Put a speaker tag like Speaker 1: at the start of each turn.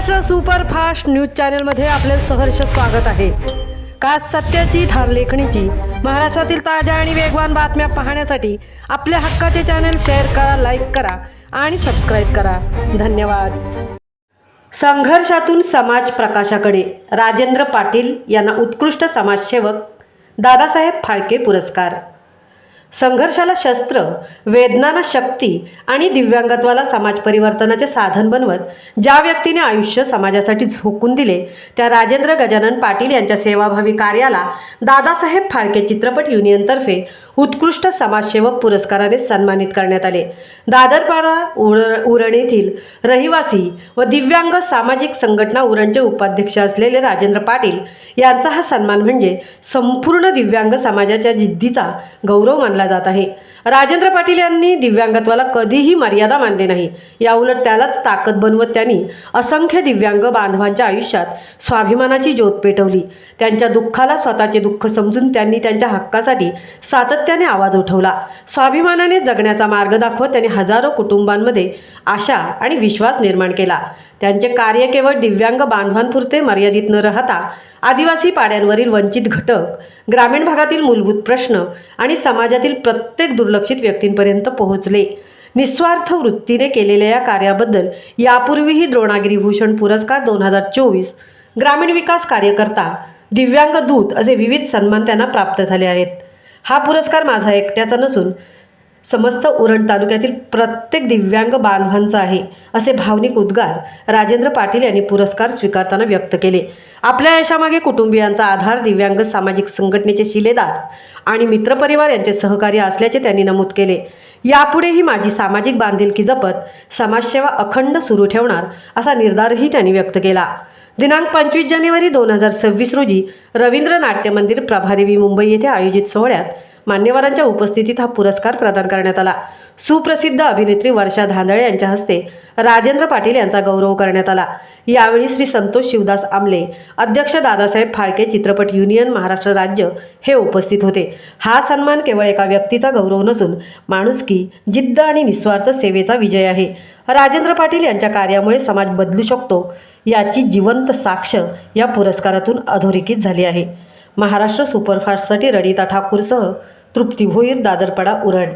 Speaker 1: Maharashtra superfast news चॅनलमध्ये आपले सहर्ष स्वागत आहे। खास सत्याची धार लेखणीची महाराष्ट्रातील ताज्या आणि वेगवान बातम्या पाहण्यासाठी आपल्या हक्काचे चॅनल शेअर करा, लाईक करा आणि सबस्क्राइब करा। धन्यवाद। संघर्षातून समाज प्रकाशाकडे राजेंद्र पाटील यांना उत्कृष्ट समाजसेवक दादासाहेब फाळके पुरस्कार। संघर्षाला शस्त्र, वेदनांना शक्ती आणि दिव्यांगत्वाला समाज परिवर्तनाचे साधन बनवत ज्या व्यक्तीने आयुष्य समाजासाठी झोकून दिले त्या राजेंद्र गजानन पाटील यांच्या सेवाभावी कार्याला दादासाहेब फाळके चित्रपट युनियनतर्फे उत्कृष्ट समाजसेवक पुरस्काराने सन्मानित करण्यात आले। दादरपाडा उरण येथील रहिवासी व दिव्यांग सामाजिक संघटना उरणचे उपाध्यक्ष असलेले राजेंद्र पाटील यांचा हा सन्मान म्हणजे संपूर्ण दिव्यांग समाजाच्या जिद्दीचा गौरव मानला जात आहे। राजेंद्र पाटील यांनी दिव्यांगत्वाला कधीही मर्यादा मानली नाही, याउलट त्यालाच ताकद बनवत त्यांनी असंख्य दिव्यांग बांधवांच्या आयुष्यात स्वाभिमानाची ज्योत पेटवली। त्यांच्या दुःखाला स्वतःचे दुःख समजून त्यांनी त्यांच्या हक्कासाठी सातत्याने आवाज उठवला। स्वाभिमानाने जगण्याचा मार्ग दाखवत त्यांनी हजारो कुटुंबांमध्ये आशा आणि विश्वास निर्माण केला। त्यांचे कार्य केवळ दिव्यांग बांधवांपुरते मर्यादित न राहता आदिवासी पाड्यांवरील वंचित घटक, ग्रामीण भागातील मूलभूत प्रश्न आणि समाजातील प्रत्येक दुर्लक्षित व्यक्तींपर्यंत पोहोचले। निस्वार्थ वृत्तीने केलेल्या या कार्याबद्दल यापूर्वीही द्रोणागिरी भूषण पुरस्कार 2024, ग्रामीण विकास कार्यकर्ता, दिव्यांग दूत असे विविध सन्मान त्यांना प्राप्त झाले आहेत। हा पुरस्कार माझा एकट्याचा नसून समस्त उरण तालुक्यातील प्रत्येक दिव्यांग बांधवांचा आहे, असे भावनिक उद्गार राजेंद्र पाटील यांनी पुरस्कार स्वीकारताना व्यक्त केले। आपल्या यशामागे कुटुंबियांचा आधार, दिव्यांग सामाजिक संघटनेचे शिलेदार आणि मित्रपरिवार यांचे सहकार्य असल्याचे त्यांनी नमूद केले। यापुढेही माझी सामाजिक बांधिलकी जपत समाजसेवा अखंड सुरू ठेवणार असा निर्धारही त्यांनी व्यक्त केला। दिनांक 25 जानेवारी 2026 रोजी रवींद्र नाट्य मंदिर, प्रभादेवी, मुंबई येथे आयोजित सोहळ्यात मान्यवरांच्या उपस्थितीत हा पुरस्कार प्रदान करण्यात आला। सुप्रसिद्ध अभिनेत्री वर्षा धांदळे यांच्या हस्ते राजेंद्र पाटील यांचा गौरव करण्यात आला। यावेळी श्री संतोष शिवदास आमले, अध्यक्ष दादासाहेब फाळके चित्रपट युनियन महाराष्ट्र राज्य हे उपस्थित होते। हा सन्मान केवळ एका व्यक्तीचा गौरव नसून माणुसकी, जिद्द आणि निस्वार्थ सेवेचा विजय आहे। राजेंद्र पाटील यांच्या कार्यामुळे समाज बदलू शकतो याची जिवंत साक्ष या पुरस्कारातून अधोरेखित झाली आहे। महाराष्ट्र सुपरफास्टसाठी रणिता ठाकूरसह तृप्ती भोईर, दादरपाडा, उरण।